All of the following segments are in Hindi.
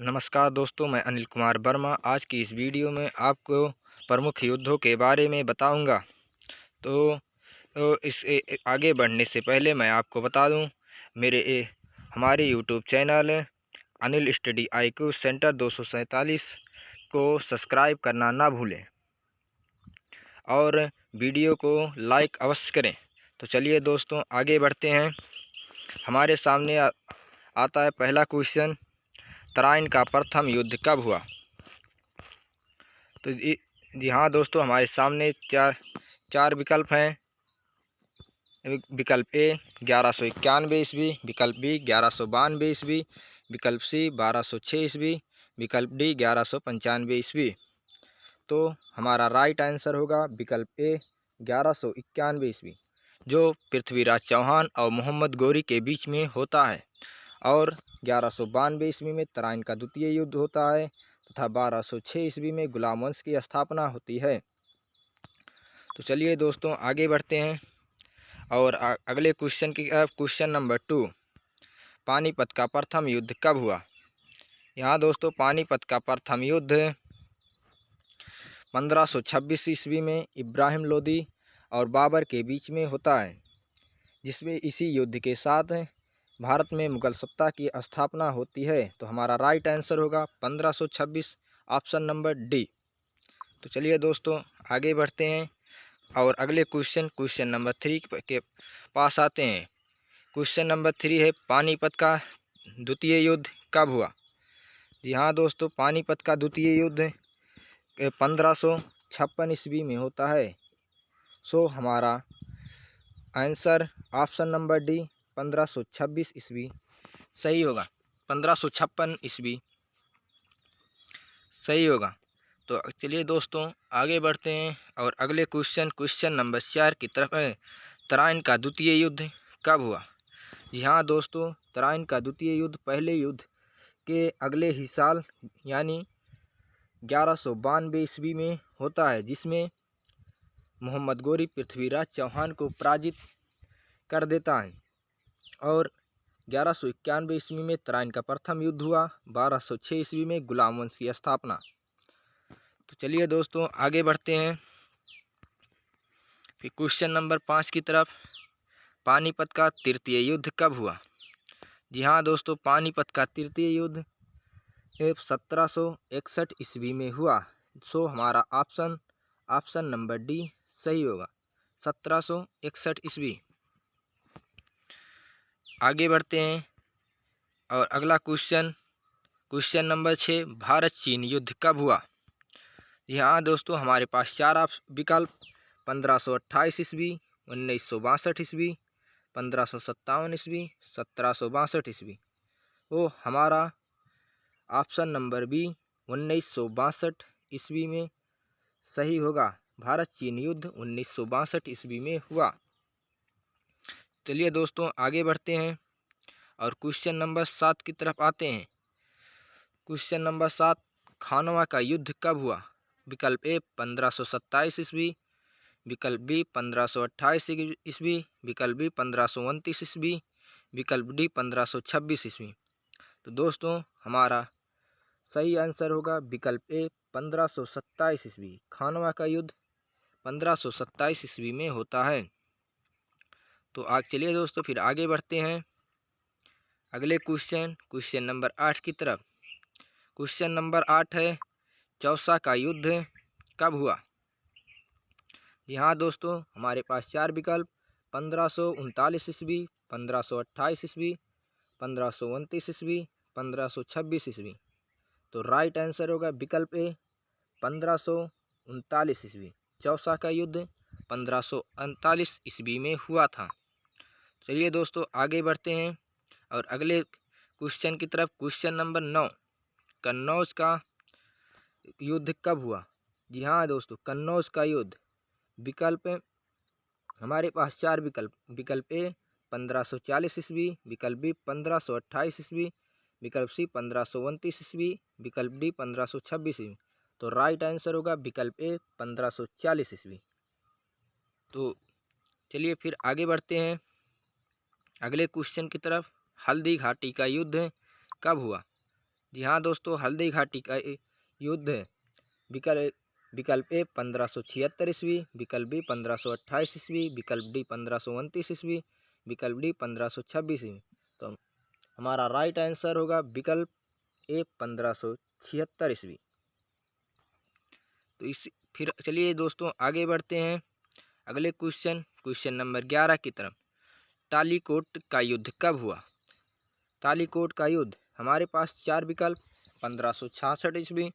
नमस्कार दोस्तों, मैं अनिल कुमार वर्मा। आज की इस वीडियो में आपको प्रमुख युद्धों के बारे में बताऊंगा। तो आगे बढ़ने से पहले मैं आपको बता दूं, हमारे YouTube channel Anil study IQ centre 247 को सब्सक्राइब करना ना भूलें और वीडियो को लाइक अवश्य करें। तो चलिए दोस्तों, आगे बढ़ते हैं। हमारे सामने आता है पहला क्वेश्चन, तराइन का प्रथम युद्ध कब हुआ? तो जी हाँ दोस्तों, हमारे सामने चार विकल्प हैं। विकल्प ए 1191 ईस्वी, विकल्प बी 1192 ईस्वी, विकल्प सी 1206 ईस्वी, विकल्प डी 1195 ईस्वी। तो हमारा राइट आंसर होगा विकल्प ए 1191 ईस्वी, जो पृथ्वीराज चौहान और मोहम्मद गौरी के बीच में होता है। और 1192 ईस्वी में तराइन का द्वितीय युद्ध होता है तथा 1206 ईस्वी में गुलाम वंश की स्थापना होती है। तो चलिए दोस्तों, आगे बढ़ते हैं और अगले क्वेश्चन की क्वेश्चन नंबर 2, पानीपत का प्रथम युद्ध कब हुआ? यहाँ दोस्तों, पानीपत का प्रथम युद्ध 1526 ईस्वी में इब्राहिम लोदी और बाबर के बीच में होता है, जिसमें इसी युद्ध के साथ भारत में मुगल सत्ता की स्थापना होती है। तो हमारा राइट आंसर होगा 1526, ऑप्शन नंबर डी। तो चलिए दोस्तों, आगे बढ़ते हैं और अगले क्वेश्चन नंबर 3 के पास आते हैं। क्वेश्चन नंबर 3 है, पानीपत का द्वितीय युद्ध कब हुआ? जी हाँ दोस्तों, पानीपत का द्वितीय युद्ध 1556 ईस्वी में होता है। सो हमारा आंसर ऑप्शन नंबर डी 1526 ईस्वी सही होगा। 1556 ईस्वी सही होगा। तो चलिए दोस्तों, आगे बढ़ते हैं और अगले क्वेश्चन नंबर 4 की तरफ है। तराइन का द्वितीय युद्ध कब हुआ? जी हाँ दोस्तों, तराइन का द्वितीय युद्ध पहले युद्ध के अगले ही साल यानी 1192 ईस्वी में होता है, जिसमें मोहम्मद गौरी पृथ्वीराज चौहान को पराजित कर देता है। और 1191 ईस्वी में तराइन का प्रथम युद्ध हुआ, 1206 ईस्वी में गुलाम वंश की स्थापना। तो चलिए दोस्तों, आगे बढ़ते हैं फिर क्वेश्चन नंबर 5 की तरफ। पानीपत का तृतीय युद्ध कब हुआ? जी हाँ दोस्तों, पानीपत का तृतीय युद्ध 1761 ईस्वी में हुआ। सो हमारा ऑप्शन नंबर डी सही होगा, 1761 ईस्वी। आगे बढ़ते हैं और अगला क्वेश्चन नंबर 6, भारत चीन युद्ध कब हुआ? जी हाँ दोस्तों, हमारे पास चार विकल्प 1528 ईस्वी, 1962 ईस्वी, 1557 ईस्वी, 1762 ईस्वी। वो हमारा ऑप्शन नंबर बी 1962 ईस्वी में सही होगा। भारत चीन युद्ध 1962 ईस्वी में हुआ। चलिए दोस्तों, आगे बढ़ते हैं और क्वेश्चन नंबर 7 की तरफ आते हैं। क्वेश्चन नंबर 7, खानवा का युद्ध कब हुआ? विकल्प ए 1527 ईस्वी, विकल्प बी 1528 ईस्वी, विकल्प बी 1529 ईस्वी, विकल्प डी 1526 ईस्वी। तो दोस्तों, हमारा सही आंसर होगा विकल्प ए 1527 ईस्वी। खानवा का युद्ध 1527 ईस्वी में होता है। तो चलिए दोस्तों, फिर आगे बढ़ते हैं अगले क्वेश्चन नंबर 8 की तरफ। क्वेश्चन नंबर 8 है, चौसा का युद्ध कब हुआ? यहाँ दोस्तों, हमारे पास चार विकल्प 1539 ईस्वी, 1528 ईस्वी, 1529 ईस्वी, 1526 ईस्वी। तो राइट आंसर होगा विकल्प ए 1539 ईस्वी। चौसा का युद्ध 1539 ईस्वी में हुआ था। चलिए दोस्तों, आगे बढ़ते हैं और अगले क्वेश्चन की तरफ। क्वेश्चन नंबर 9, कन्नौज का युद्ध कब हुआ? जी हाँ दोस्तों, कन्नौज का युद्ध विकल्प हमारे पास चार विकल्प ए 1540 ईस्वी, विकल्प बी 1528 ईस्वी, विकल्प सी 1529 ईस्वी, विकल्प डी 1526 ईस्वी। तो राइट आंसर होगा विकल्प ए 1540 ईस्वी। तो चलिए फिर आगे बढ़ते हैं अगले क्वेश्चन की तरफ। हल्दी घाटी का युद्ध कब हुआ? जी हाँ दोस्तों, हल्दी घाटी का युद्ध विकल्प ए 1576 ईस्वी, विकल्प बी 1528 ईस्वी, विकल्प डी 1529 ईस्वी, विकल्प डी 1526 ईस्वी। तो हमारा राइट आंसर होगा विकल्प ए 1576 ईस्वी। तो इस फिर चलिए दोस्तों आगे बढ़ते हैं अगले क्वेश्चन नंबर 11 की तरफ। तालीकोट का युद्ध कब हुआ? तालीकोट का युद्ध हमारे पास 4 विकल्प 1566 ईस्वी,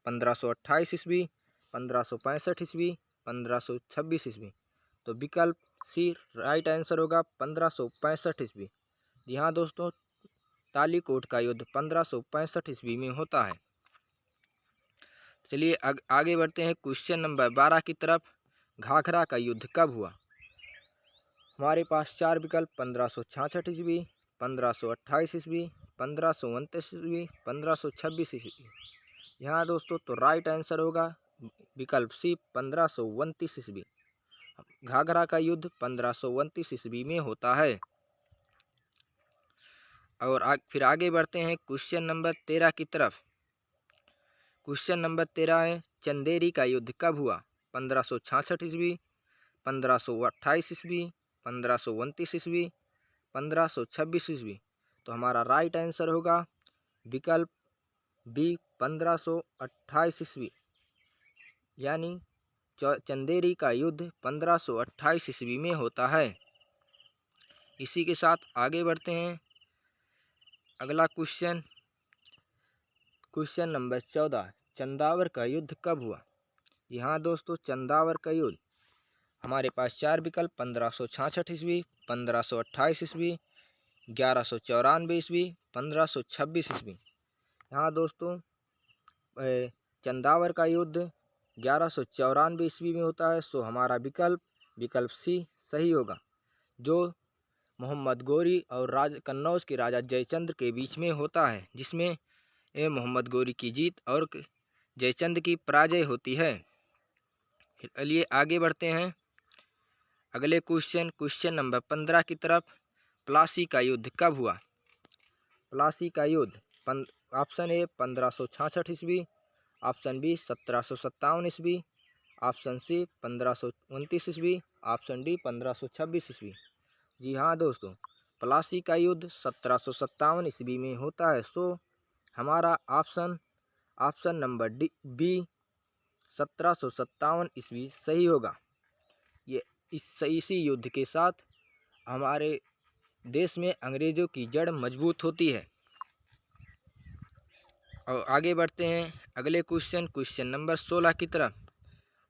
1528 ईस्वी, 1565 ईस्वी, 1526 ईस्वी। तो विकल्प सी राइट आंसर होगा 1565 ईस्वी। जी हाँ दोस्तों, तालीकोट का युद्ध 1565 ईस्वी में होता है। चलिए आगे बढ़ते हैं क्वेश्चन नंबर 12 की तरफ। घाघरा का युद्ध कब हुआ? हमारे पास 4 विकल्प 1566 ईस्वी, 1528 ईस्वी, 1529 ईस्वी, 1526 ईस्वी। यहाँ दोस्तों तो राइट आंसर होगा विकल्प सी 1529 ईस्वी। घाघरा का युद्ध 1529 ईस्वी में होता है। और फिर आगे बढ़ते हैं क्वेश्चन नंबर 13 की तरफ। क्वेश्चन नंबर 13 है, चंदेरी का युद्ध कब हुआ? 1566 ईस्वी, 1528 ईस्वी, 1529 ईस्वी, 1526 ईस्वी। तो हमारा राइट आंसर होगा विकल्प बी 1528 ईस्वी। यानी चंदेरी का युद्ध 1528 ईस्वी में होता है। इसी के साथ आगे बढ़ते हैं अगला क्वेश्चन नंबर 14, चंदावर का युद्ध कब हुआ? यहाँ दोस्तों चंदावर का युद्ध हमारे पास 4 विकल्प 1566 ईस्वी, 1528 ईस्वी, 1194 ईस्वी, 1526 ईस्वी। यहाँ दोस्तों चंदावर का युद्ध 1194 ईस्वी में होता है। सो हमारा विकल्प सी सही होगा, जो मोहम्मद गोरी और कन्नौज के राजा जयचंद्र के बीच में होता है, जिसमें मोहम्मद गोरी की जीत और जयचंद्र की पराजय होती है। चलिए आगे बढ़ते हैं अगले क्वेश्चन नंबर 15 की तरफ। प्लासी का युद्ध कब हुआ? प्लासी का युद्ध ऑप्शन ए 1566 ईस्वी, ऑप्शन बी 1757 ईस्वी, ऑप्शन सी 1529 ईस्वी, ऑप्शन डी 1526 ईस्वी। जी हाँ दोस्तों, प्लासी का युद्ध 1757 ईस्वी में होता है। सो हमारा ऑप्शन नंबर डी बी 1757 ईस्वी सही होगा। ये इसी युद्ध के साथ हमारे देश में अंग्रेज़ों की जड़ मजबूत होती है। और आगे बढ़ते हैं अगले क्वेश्चन नंबर 16 की तरफ।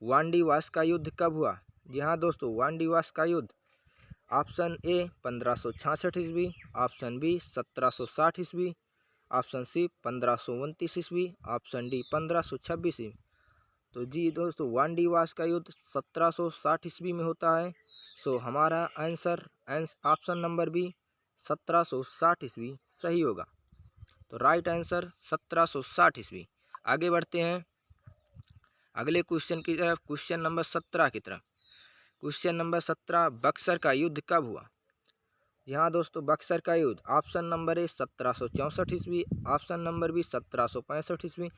वांडीवास का युद्ध कब हुआ? जी हाँ दोस्तों, वांडीवास का युद्ध ऑप्शन ए 1566 ईस्वी, ऑप्शन बी 1760 ईस्वी, ऑप्शन सी 1529 ईस्वी, ऑप्शन डी 1526 ईस्वी। तो जी दोस्तों, वांडीवास का युद्ध 1760 ईस्वी में होता है। सो हमारा आंसर ऑप्शन नंबर बी 1760 ईस्वी सही होगा। तो राइट आंसर 1760 ईस्वी। आगे बढ़ते हैं अगले क्वेश्चन की तरफ, क्वेश्चन नंबर 17 की तरफ। क्वेश्चन नंबर 17, बक्सर का युद्ध कब हुआ? जी हाँ दोस्तों, बक्सर का युद्ध ऑप्शन नंबर ए 1764 ईस्वी, ऑप्शन नंबर बी 1765 ईस्वी,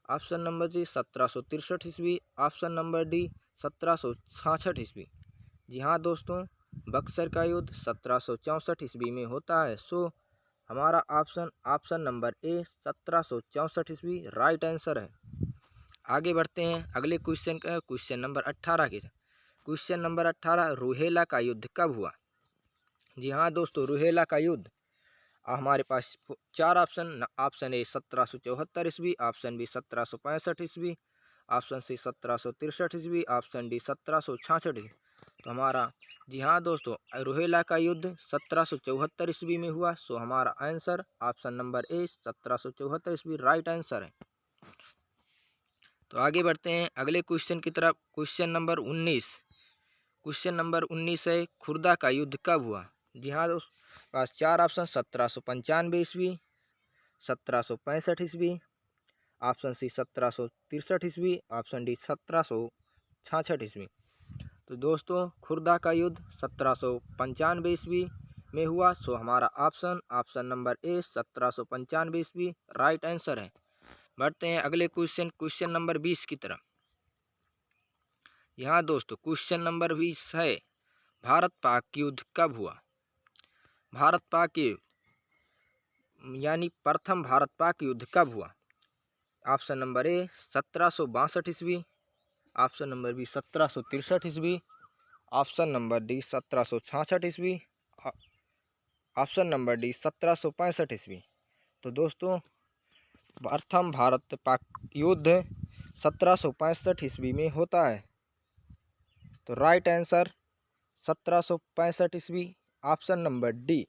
ऑप्शन नंबर जी 1763 ईस्वी, ऑप्शन नंबर डी 1766 ईस्वी। जी हाँ दोस्तों, बक्सर का युद्ध 1764 ईस्वी में होता है। सो हमारा ऑप्शन नंबर ए 1764 ईस्वी राइट आंसर है। आगे बढ़ते हैं अगले क्वेश्चन नंबर 18 की। क्वेश्चन नंबर 18, रूहेला का युद्ध कब हुआ? जी हाँ दोस्तों, रूहेला का युद्ध हमारे पास 4 ऑप्शन ए 1774 ईस्वी, ऑप्शन बी 1765 ईस्वी, ऑप्शन सी 1763 ईस्वी, ऑप्शन डी 1766 ईस्वी। तो हमारा जी हाँ दोस्तों, रूहेला का युद्ध 1774 ईस्वी में हुआ। सो हमारा आंसर ऑप्शन नंबर ए 1774 ईस्वी राइट आंसर है। तो आगे बढ़ते हैं अगले क्वेश्चन की तरफ। क्वेश्चन नंबर 19 है, खुर्दा का युद्ध कब हुआ? जी हाँ दोस्तों, पास 4 ऑप्शन 1795 ईस्वी, 1765 ईस्वी, ऑप्शन सी 1763 ईस्वी, ऑप्शन डी 1766 ईस्वी। तो दोस्तों, खुर्दा का युद्ध 1795 ईस्वी में हुआ। सो हमारा ऑप्शन नंबर ए 1795 ईस्वी राइट आंसर है। बढ़ते हैं अगले क्वेश्चन नंबर 20 की तरफ। यहाँ दोस्तों क्वेश्चन नंबर 20 है, भारत पाक युद्ध कब हुआ? भारत पाक युद्ध यानी प्रथम भारत पाक युद्ध कब हुआ? ऑप्शन नंबर ए 1762 ईस्वी, ऑप्शन नंबर बी 1763 ईस्वी, ऑप्शन नंबर डी 1766 ईस्वी, ऑप्शन नंबर डी 1765 ईस्वी। तो दोस्तों प्रथम भारत पाक युद्ध 1765 ईस्वी में होता है। तो राइट आंसर 1765 ईस्वी, ऑप्शन नंबर डी।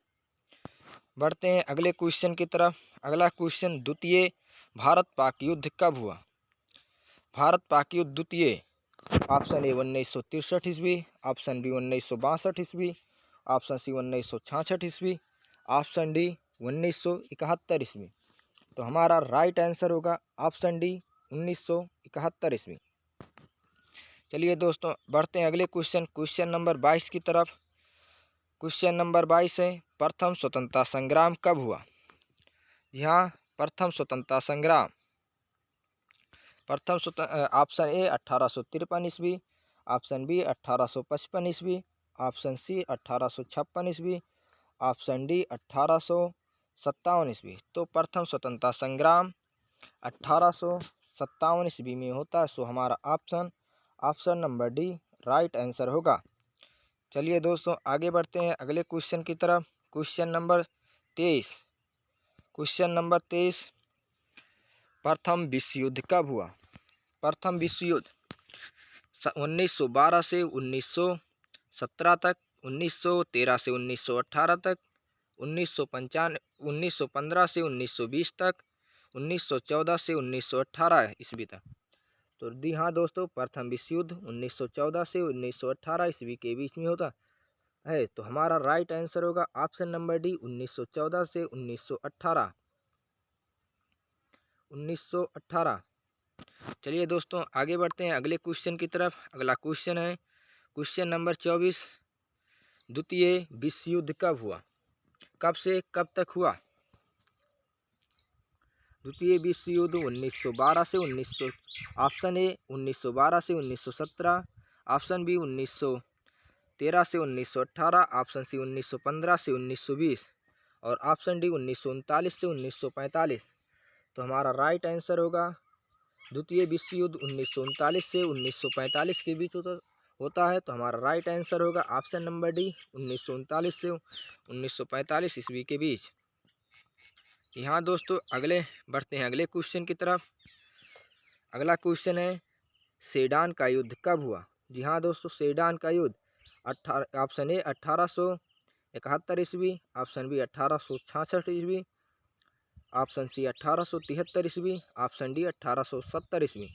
बढ़ते हैं अगले क्वेश्चन की तरफ। अगला क्वेश्चन, द्वितीय भारत पाक युद्ध कब हुआ? भारत पाक युद्ध द्वितीय, ऑप्शन ए 1963 ईस्वी, ऑप्शन बी 1962 ईस्वी, ऑप्शन सी 1966 ईस्वी, ऑप्शन डी 1971 ईस्वी। तो हमारा राइट आंसर होगा ऑप्शन डी 1971 ईस्वी। चलिए दोस्तों बढ़ते हैं अगले क्वेश्चन नंबर 22 की तरफ। क्वेश्चन नंबर 22 है, प्रथम स्वतंत्रता संग्राम कब हुआ? यहाँ प्रथम स्वतंत्रता संग्राम, ऑप्शन ए 1853 ईस्वी, ऑप्शन बी 1855 ईस्वी, ऑप्शन सी 1856 ईस्वी, ऑप्शन डी 1857 ईस्वी। तो प्रथम स्वतंत्रता संग्राम 1857 ईस्वी में होता है। सो हमारा option number D right answer होगा। चलिए दोस्तों आगे बढ़ते हैं अगले क्वेश्चन की तरफ। क्वेश्चन नंबर 23, प्रथम विश्व युद्ध कब हुआ? प्रथम विश्व युद्ध 1912 से 1917 तक, 1913 से 1918 तक, 1915 से 1920 तक, 1914 से 1918 ईस्वी तक। तो जी हाँ दोस्तों, प्रथम विश्व युद्ध 1914 से 1918 ईस्वी के बीच में होता है। तो हमारा राइट आंसर होगा ऑप्शन नंबर डी 1914 से 1918। चलिए दोस्तों आगे बढ़ते हैं अगले क्वेश्चन की तरफ। अगला क्वेश्चन है क्वेश्चन नंबर 24, द्वितीय विश्व युद्ध कब हुआ? कब से कब तक हुआ? द्वितीय विश्व युद्ध 1912 से 1900, ऑप्शन ए 1912 से 1917, ऑप्शन बी 1913 से 1918, ऑप्शन सी 1915 से 1920 और ऑप्शन डी 1939 से 1945। तो हमारा राइट आंसर होगा द्वितीय विश्व युद्ध 1939 से 1945 के बीच होता है। तो हमारा राइट आंसर होगा ऑप्शन नंबर डी 1939 से 1945 ईस्वी के बीच। यहाँ दोस्तों अगले बढ़ते हैं अगले क्वेश्चन की तरफ। अगला क्वेश्चन है, सेडान का युद्ध कब हुआ? जी हाँ दोस्तों, सेडान का युद्ध ऑप्शन ए 1871 ईस्वी, ऑप्शन बी 1866 ईस्वी, ऑप्शन सी 1873 ईस्वी, ऑप्शन डी 1870 ईस्वी।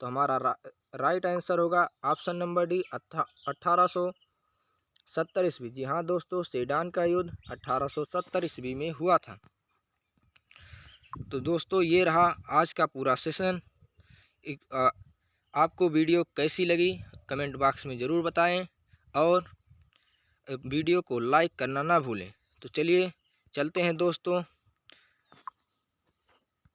तो हमारा राइट आंसर होगा ऑप्शन नंबर डी 1870 ईस्वी। जी हाँ दोस्तों, सेडान का युद्ध 1870 ईस्वी में हुआ था। तो दोस्तों ये रहा आज का पूरा सेशन। आपको वीडियो कैसी लगी कमेंट बॉक्स में ज़रूर बताएं और वीडियो को लाइक करना ना भूलें। तो चलिए चलते हैं दोस्तों।